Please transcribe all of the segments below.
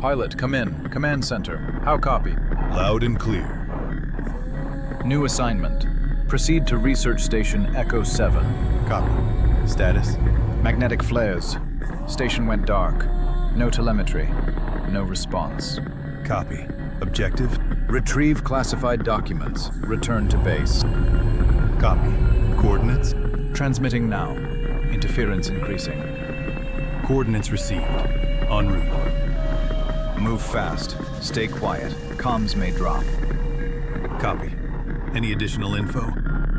Pilot, come in. Command center. How copy? Loud and clear. New assignment. Proceed to Research Station Echo 7. Copy. Status? Magnetic flares. Station went dark. No telemetry. No response. Copy. Objective? Retrieve classified documents. Return to base. Copy. Coordinates? Transmitting now. Interference increasing. Coordinates received. En route. Move fast. Stay quiet. Comms may drop. Copy. Any additional info?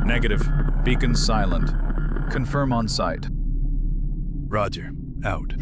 Negative. Beacon silent. Confirm on site. Roger. Out.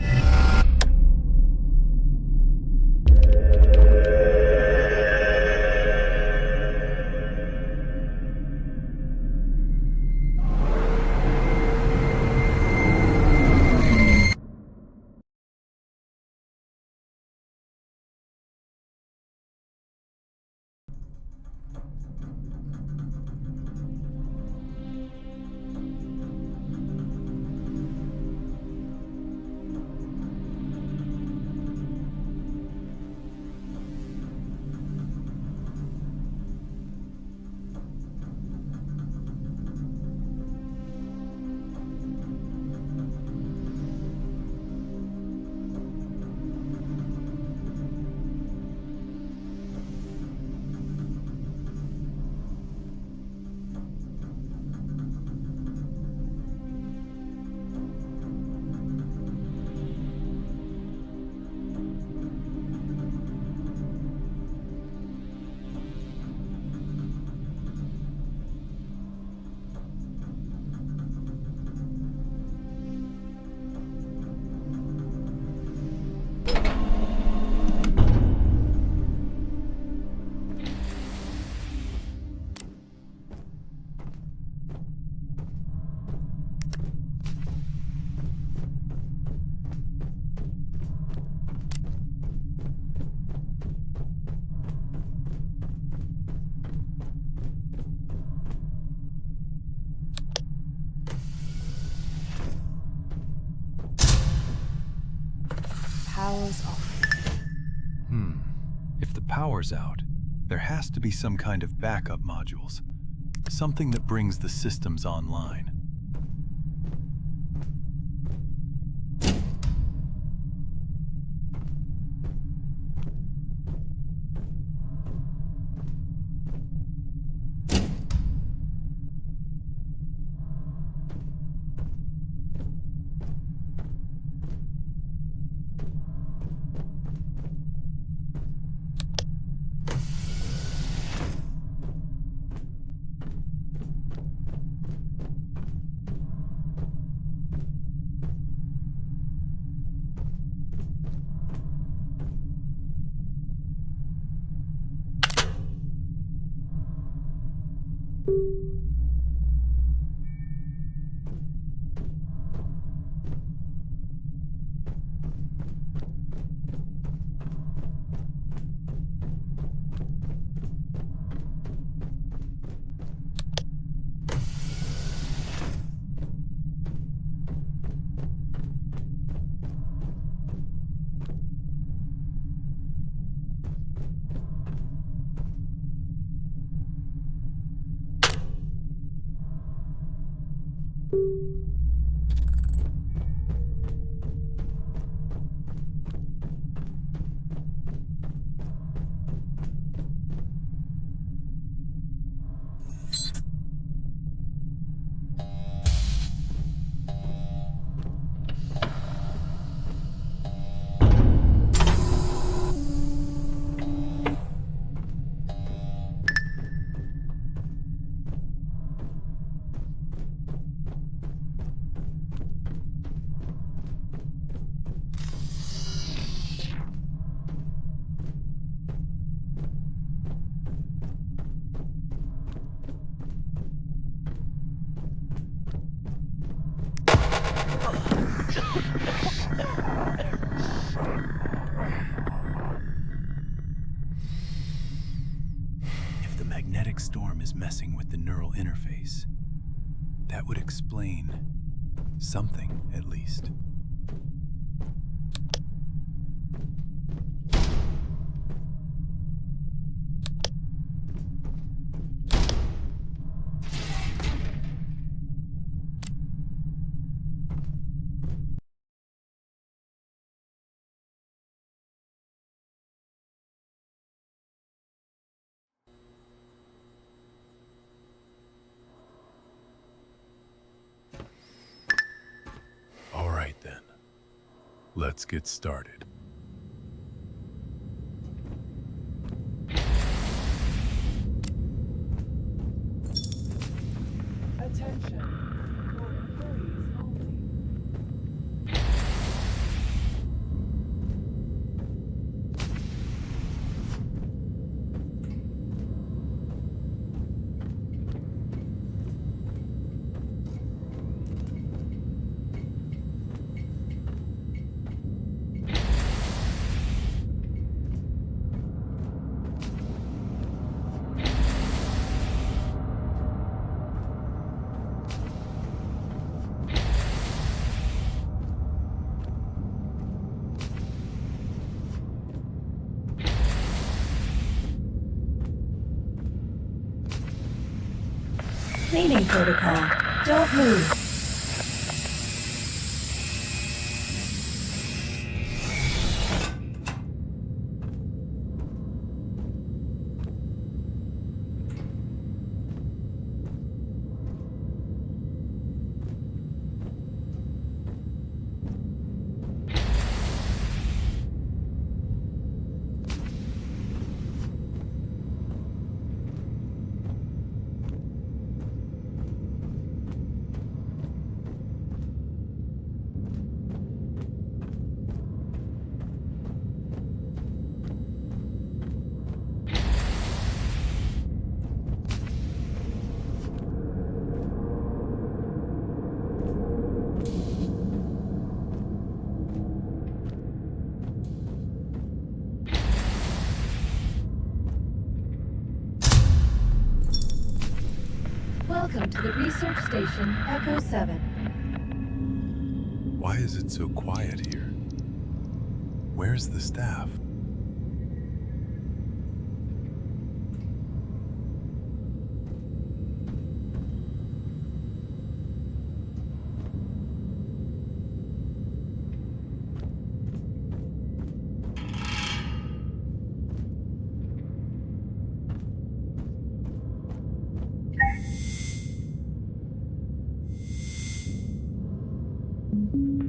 Power's off. If the power's out, there has to be some kind of backup modules. Something that brings the systems online. If the magnetic storm is messing with the neural interface, that would explain something, at least. Let's get started. Attention. For employees only. Cleaning protocol. Don't move. Welcome to the research station Echo 7. Why is it so quiet here? Where's the staff?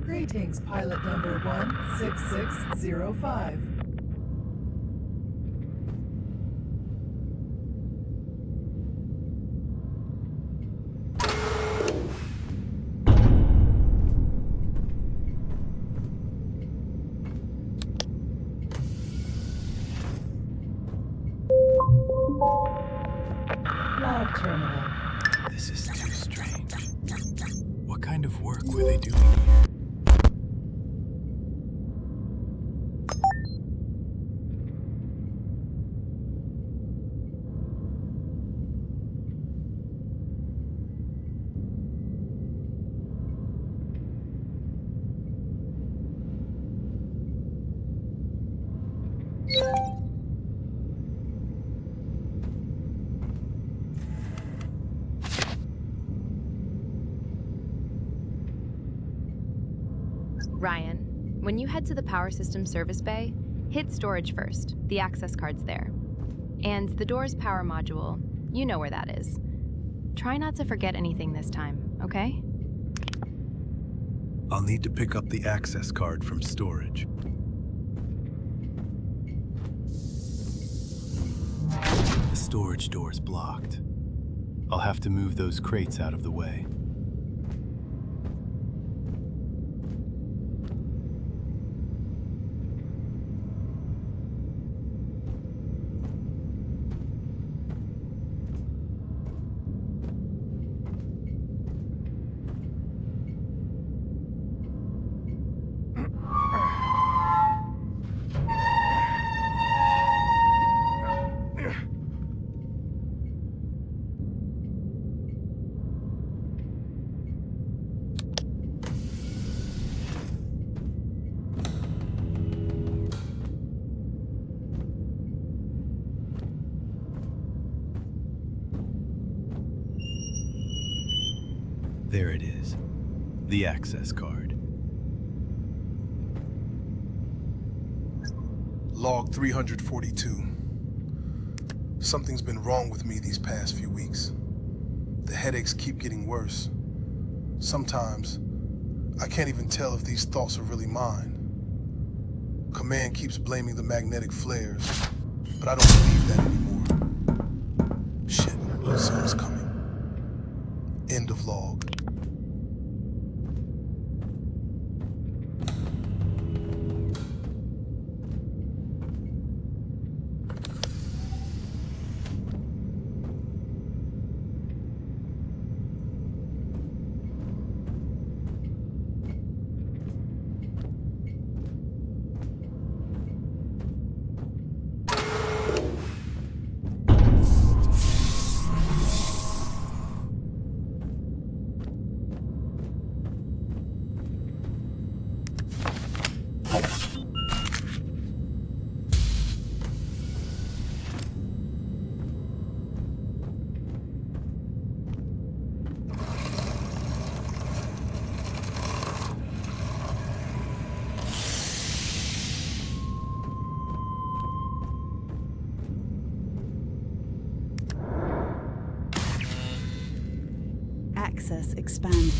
Greetings, pilot number 16605. Log terminal. This is too strange. What kind of work were they doing here? Ryan, when you head to the power system service bay, hit storage first. The access card's there. And the door's power module, you know where that is. Try not to forget anything this time, okay? I'll need to pick up the access card from storage. The storage door's blocked. I'll have to move those crates out of the way. There it is, the access card. Log 342. Something's been wrong with me these past few weeks. The headaches keep getting worse. Sometimes, I can't even tell if these thoughts are really mine. Command keeps blaming the magnetic flares, but I don't believe that anymore. Shit, someone's coming. End of log. Access expanded.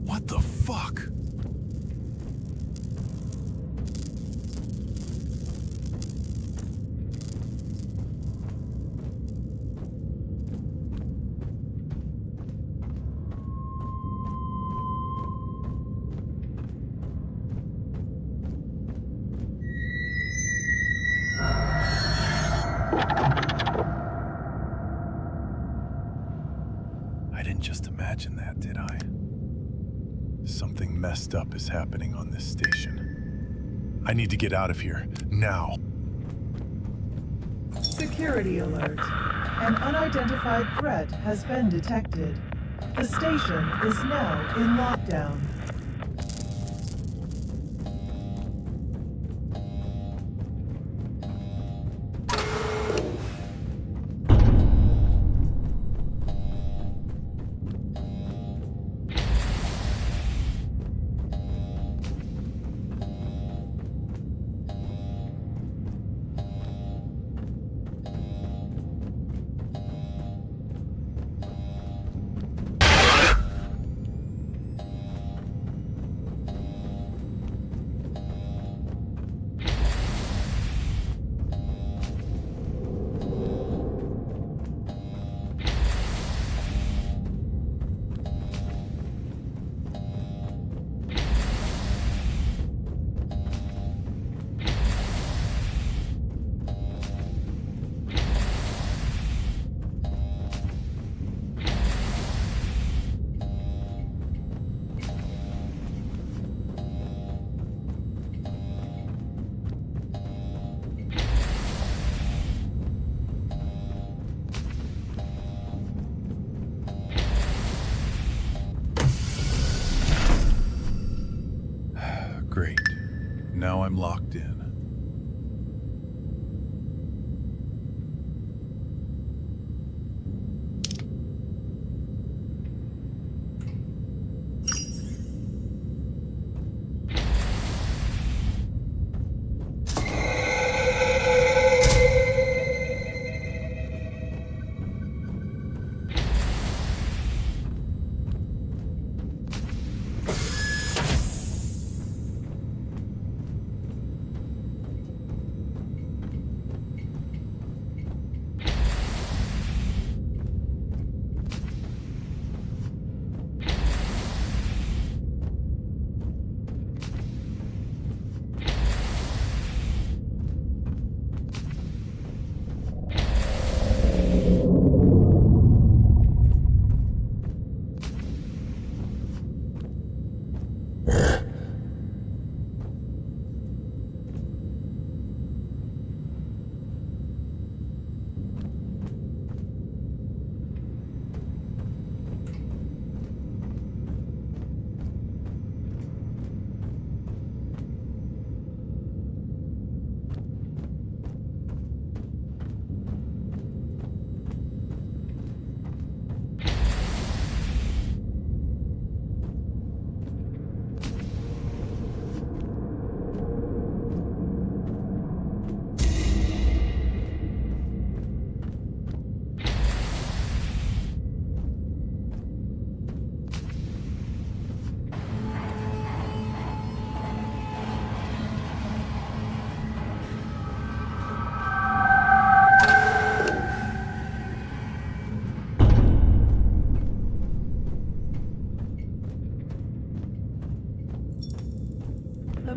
What the fuck? I didn't just imagine that, did I? Something messed up is happening on this station. I need to get out of here, now. Security alert. An unidentified threat has been detected. The station is now in lockdown. Great. Now I'm locked in.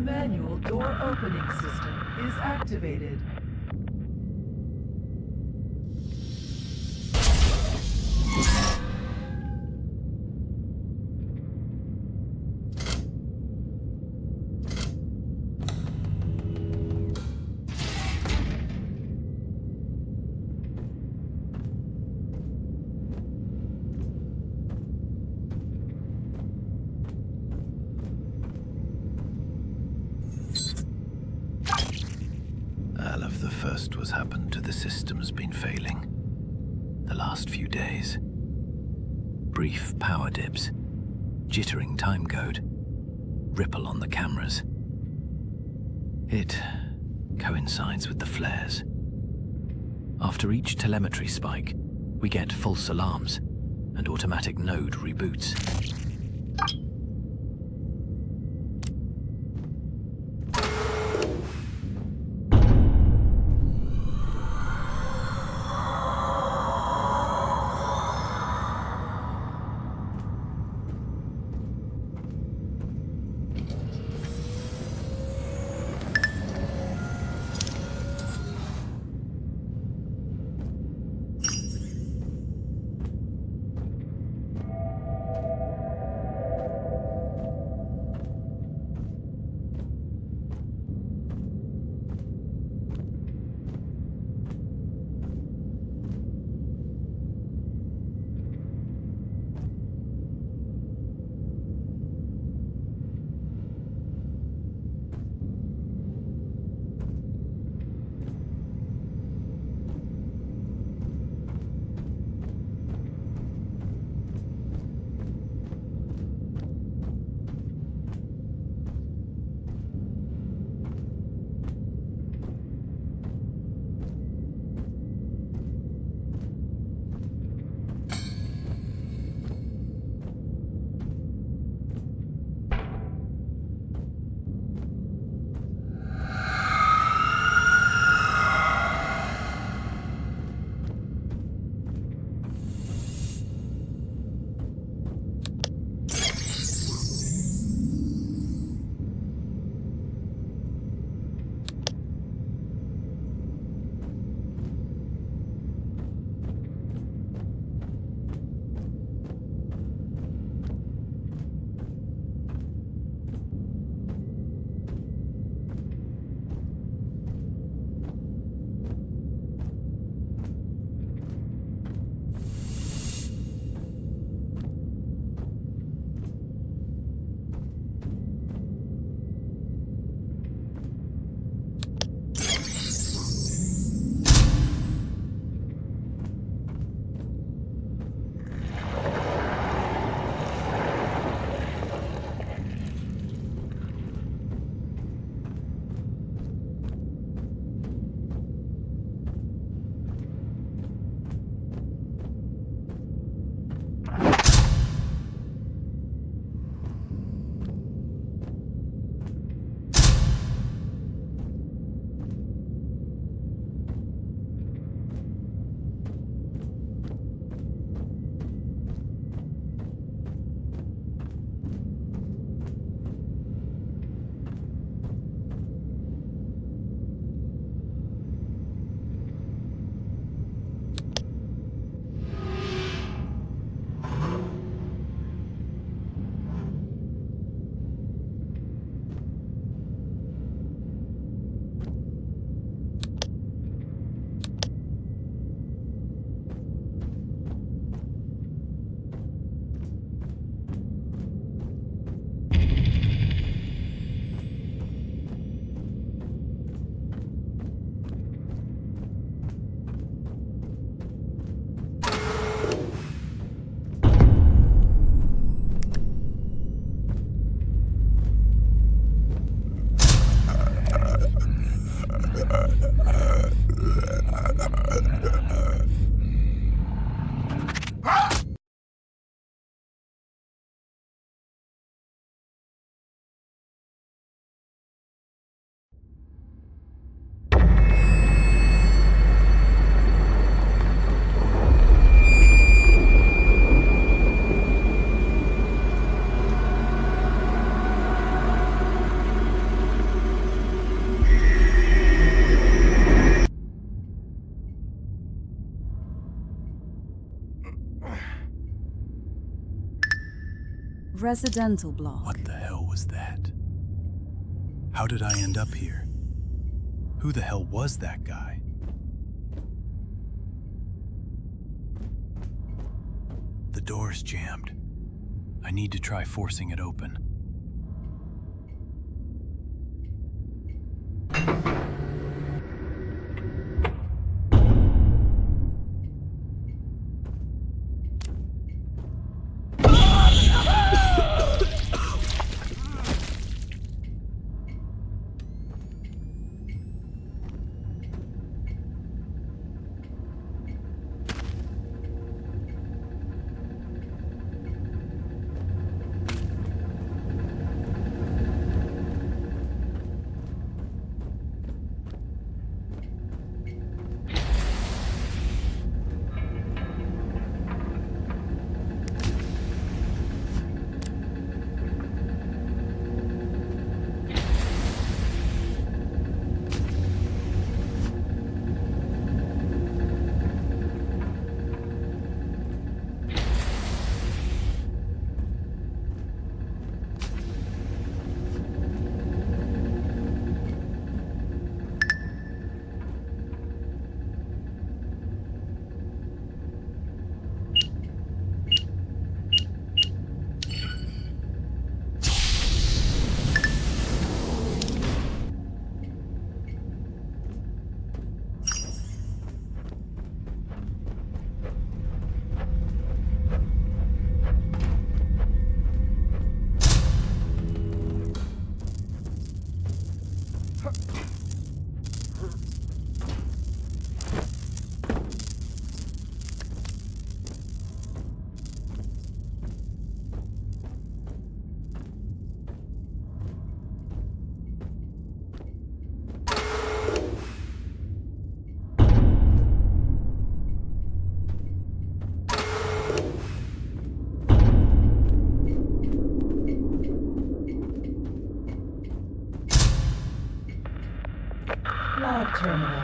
manual door opening system is activated. All of the first was happened to the system's been failing. The last few days. Brief power dips, jittering timecode, ripple on the cameras. It coincides with the flares. After each telemetry spike, we get false alarms, and automatic node reboots. Residential block. What the hell was that? How did I end up here? Who the hell was that guy? The door's jammed. I need to try forcing it open. Lab terminal.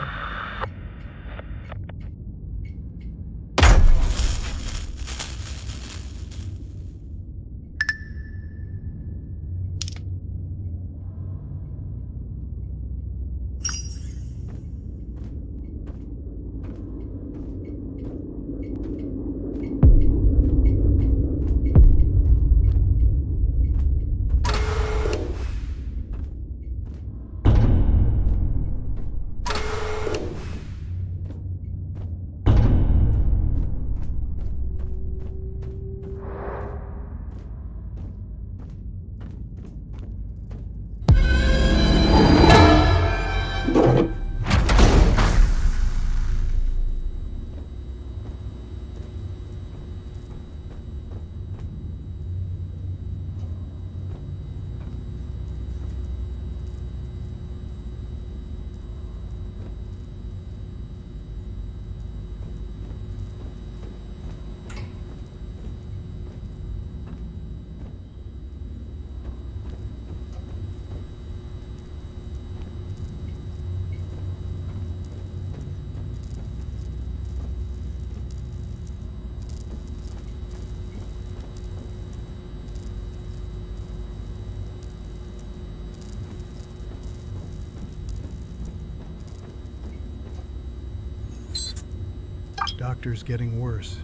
Doctor's getting worse.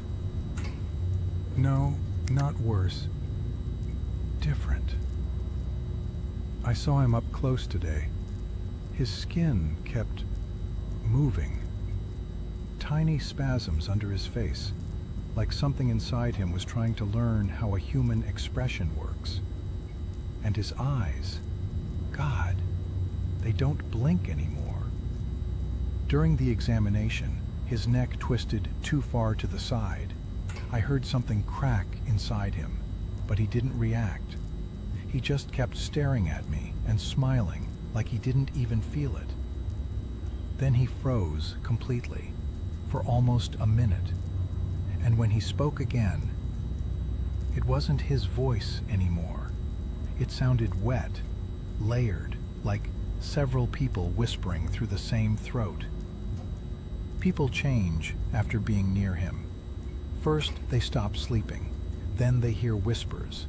No, not worse. Different. I saw him up close today. His skin kept moving. Tiny spasms under his face, like something inside him was trying to learn how a human expression works. And his eyes, God, they don't blink anymore. During the examination, his neck twisted too far to the side. I heard something crack inside him, but he didn't react. He just kept staring at me and smiling like he didn't even feel it. Then he froze completely for almost a minute. And when he spoke again, it wasn't his voice anymore. It sounded wet, layered, like several people whispering through the same throat. People change after being near him. First, they stop sleeping. Then they hear whispers.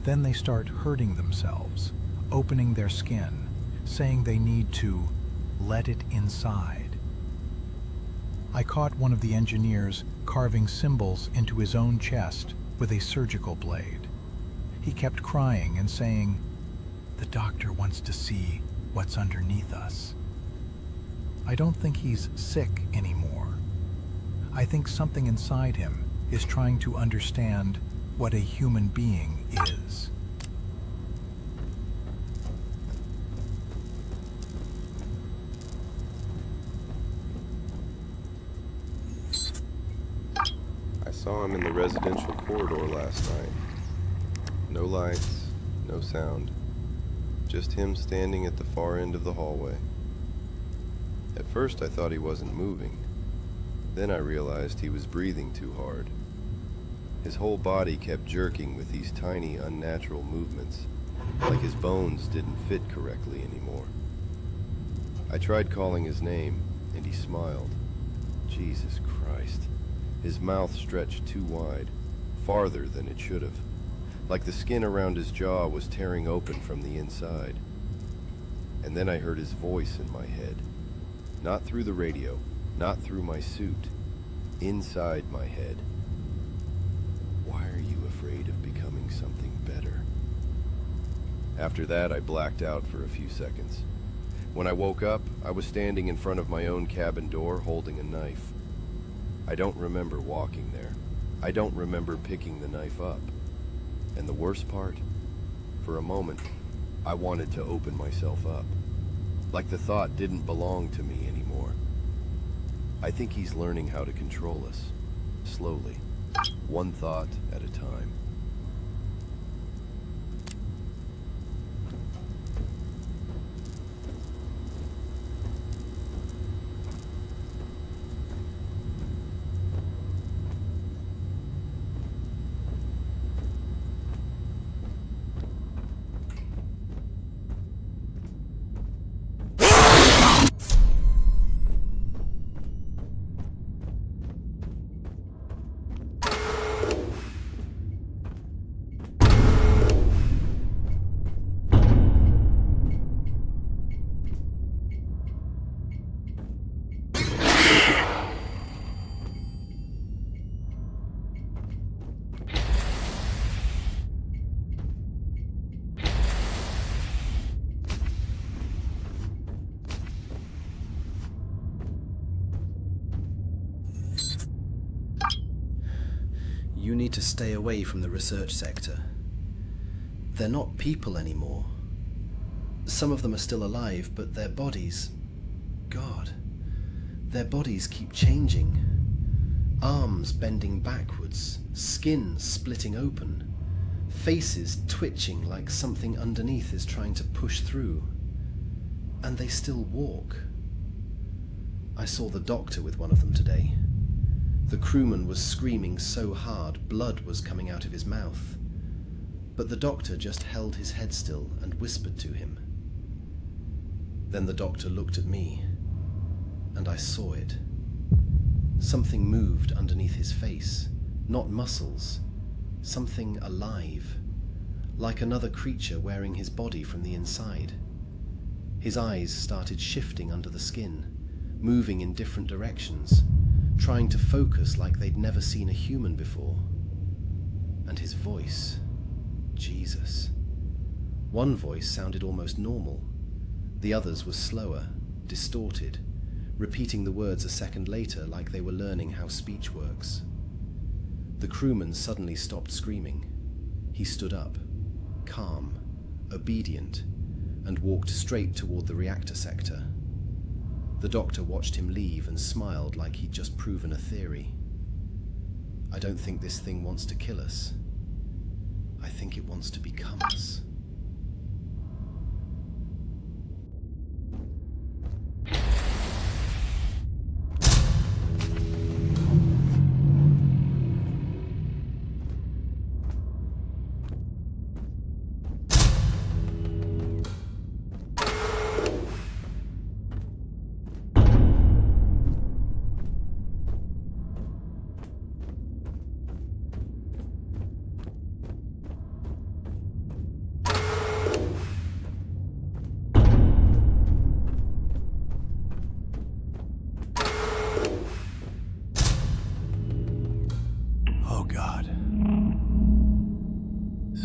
Then they start hurting themselves, opening their skin, saying they need to let it inside. I caught one of the engineers carving symbols into his own chest with a surgical blade. He kept crying and saying, "The doctor wants to see what's underneath us." I don't think he's sick anymore. I think something inside him is trying to understand what a human being is. I saw him in the residential corridor last night. No lights, no sound. Just him standing at the far end of the hallway. At first I thought he wasn't moving. Then I realized he was breathing too hard. His whole body kept jerking with these tiny, unnatural movements, like his bones didn't fit correctly anymore. I tried calling his name, and he smiled. Jesus Christ. His mouth stretched too wide, farther than it should have, like the skin around his jaw was tearing open from the inside. And then I heard his voice in my head. Not through the radio, not through my suit, inside my head. Why are you afraid of becoming something better? After that, I blacked out for a few seconds. When I woke up, I was standing in front of my own cabin door holding a knife. I don't remember walking there. I don't remember picking the knife up. And the worst part, for a moment, I wanted to open myself up. Like the thought didn't belong to me anymore. I think he's learning how to control us, slowly, one thought at a time. You need to stay away from the research sector. They're not people anymore. Some of them are still alive, but their bodies... God. Their bodies keep changing. Arms bending backwards, skin splitting open, faces twitching like something underneath is trying to push through. And they still walk. I saw the doctor with one of them today. The crewman was screaming so hard, blood was coming out of his mouth. But the doctor just held his head still and whispered to him. Then the doctor looked at me, and I saw it. Something moved underneath his face, not muscles, something alive, like another creature wearing his body from the inside. His eyes started shifting under the skin, moving in different directions, trying to focus like they'd never seen a human before. And his voice, Jesus. One voice sounded almost normal. The others were slower, distorted, repeating the words a second later like they were learning how speech works. The crewman suddenly stopped screaming. He stood up, calm, obedient, and walked straight toward the reactor sector. The doctor watched him leave and smiled like he'd just proven a theory. I don't think this thing wants to kill us. I think it wants to become us.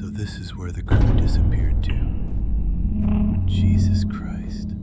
So this is where the crew disappeared to. Jesus Christ.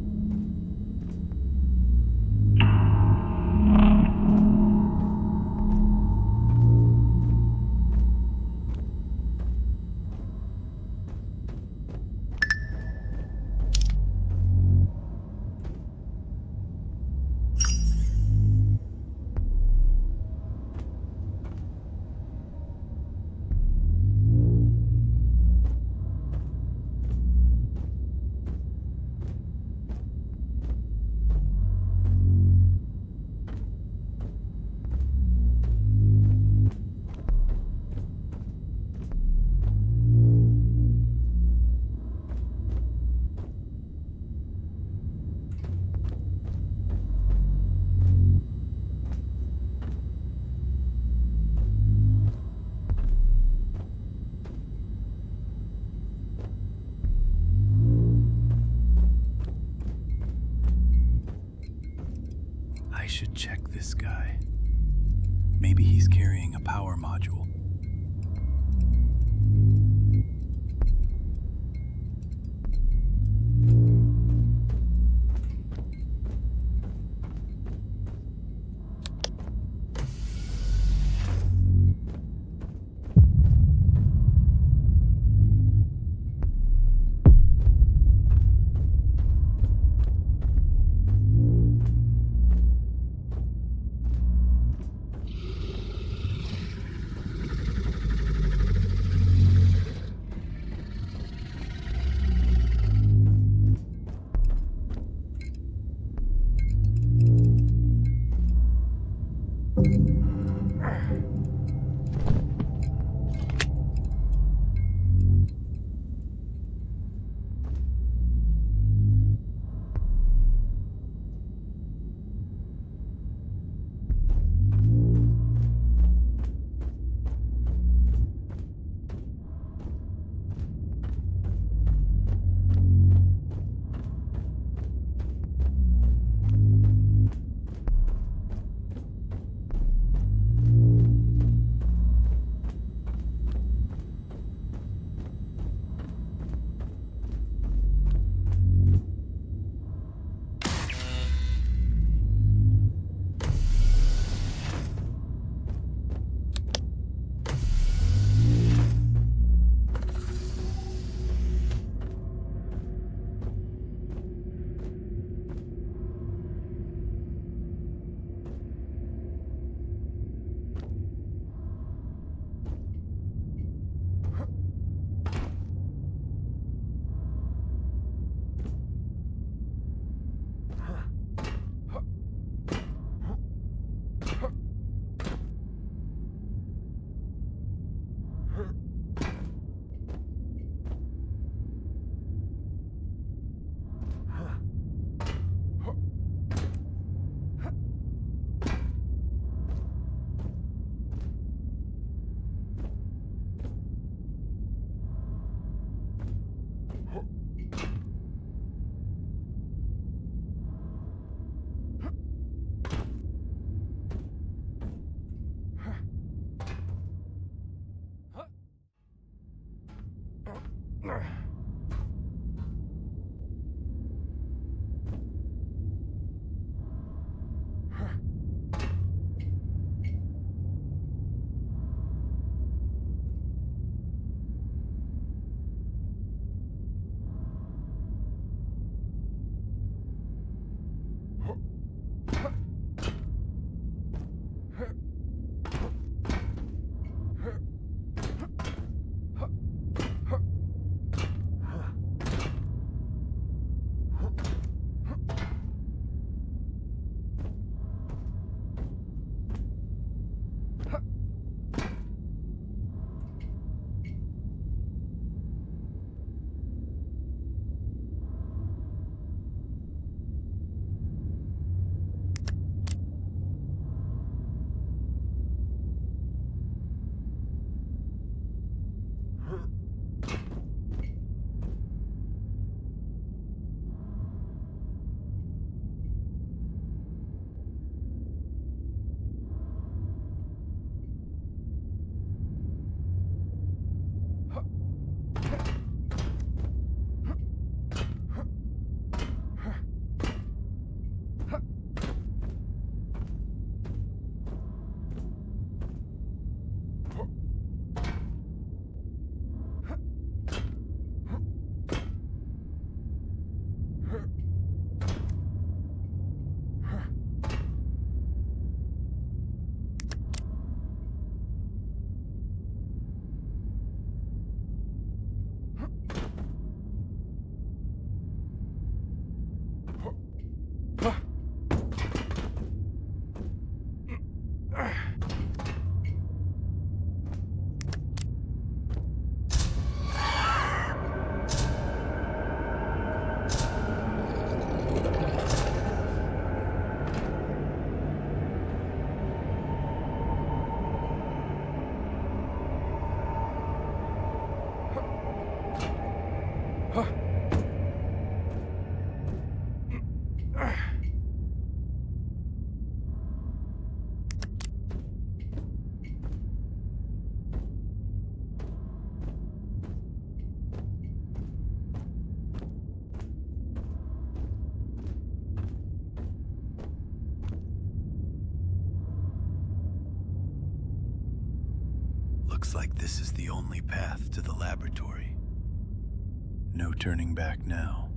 I should check this guy. Maybe he's carrying a power module. Looks like this is the only path to the laboratory. No turning back now.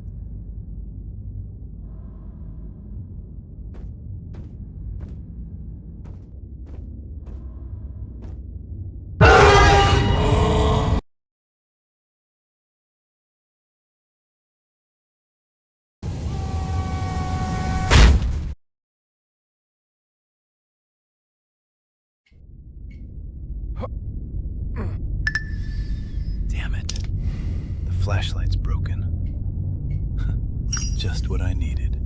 Damn it. The flashlight's broken. Just what I needed.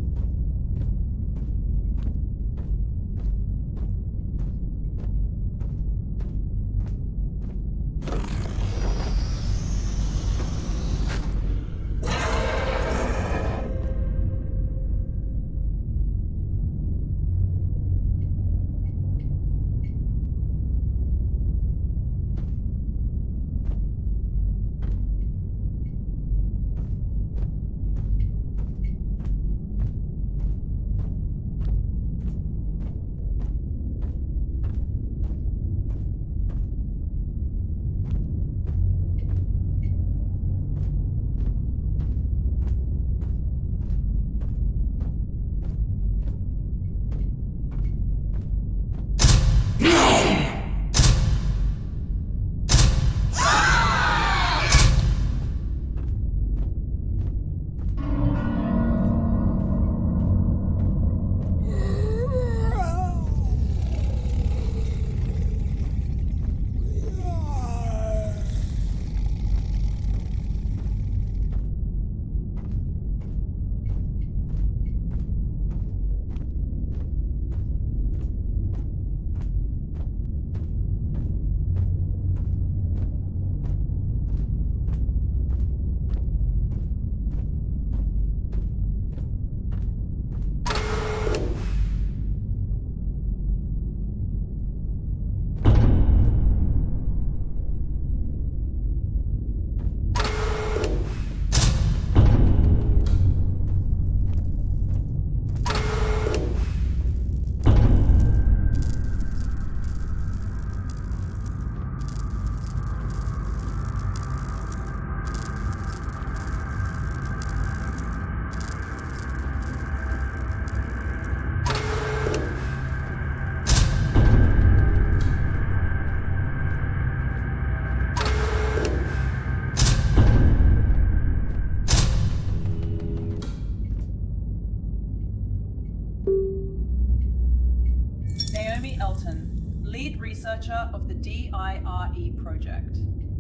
Researcher of the DIRE project.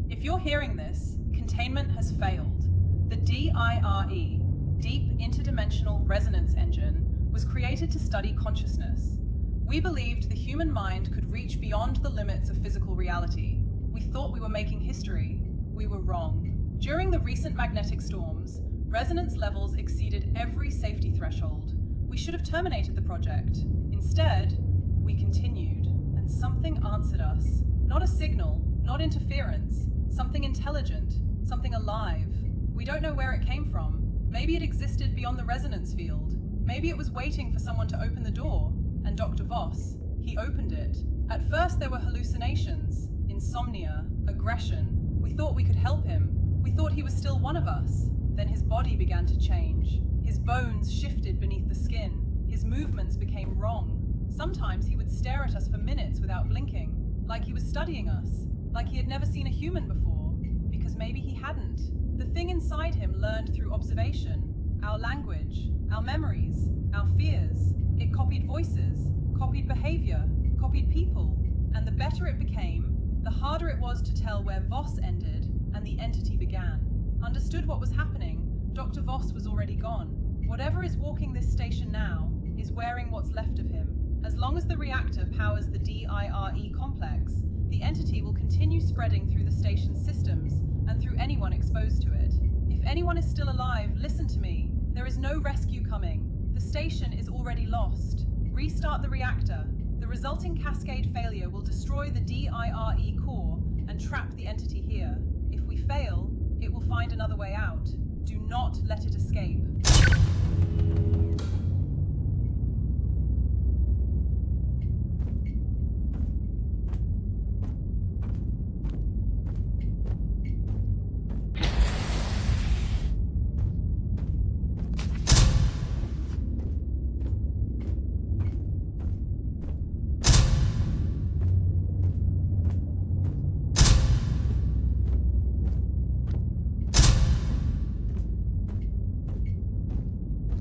If you're hearing this, containment has failed. The DIRE, Deep Interdimensional Resonance Engine, was created to study consciousness. We believed the human mind could reach beyond the limits of physical reality. We thought we were making history. We were wrong. During the recent magnetic storms, resonance levels exceeded every safety threshold. We should have terminated the project. Instead, we continued. Something answered us. Not a signal, not interference. Something intelligent, something alive. We don't know where it came from. Maybe it existed beyond the resonance field. Maybe it was waiting for someone to open the door. And Dr. Voss, he opened it. At first there were hallucinations, insomnia, aggression. We thought we could help him. We thought he was still one of us. Then his body began to change. His bones shifted beneath the skin. His movements became wrong. Sometimes he would stare at us for minutes without blinking, like he was studying us, like he had never seen a human before, because maybe he hadn't. The thing inside him learned through observation, our language, our memories, our fears. It copied voices, copied behavior, copied people, and the better it became, the harder it was to tell where Voss ended and the entity began. Understood what was happening, Dr. Voss was already gone. Whatever is walking this station now is wearing what's left of him. As long as the reactor powers the DIRE complex, the entity will continue spreading through the station's systems and through anyone exposed to it. If anyone is still alive, listen to me. There is no rescue coming. The station is already lost. Restart the reactor. The resulting cascade failure will destroy the DIRE core and trap the entity here. If we fail, it will find another way out. Do not let it escape.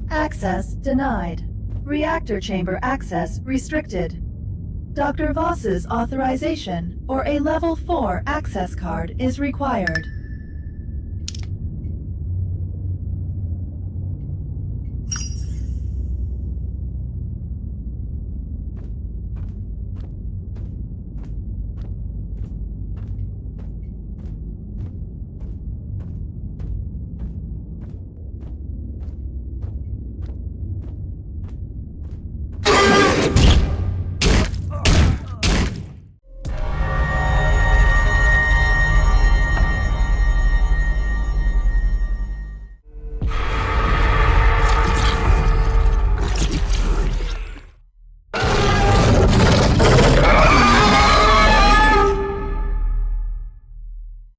Access denied. Reactor chamber access restricted. Dr. Voss's authorization or a level 4 access card is required.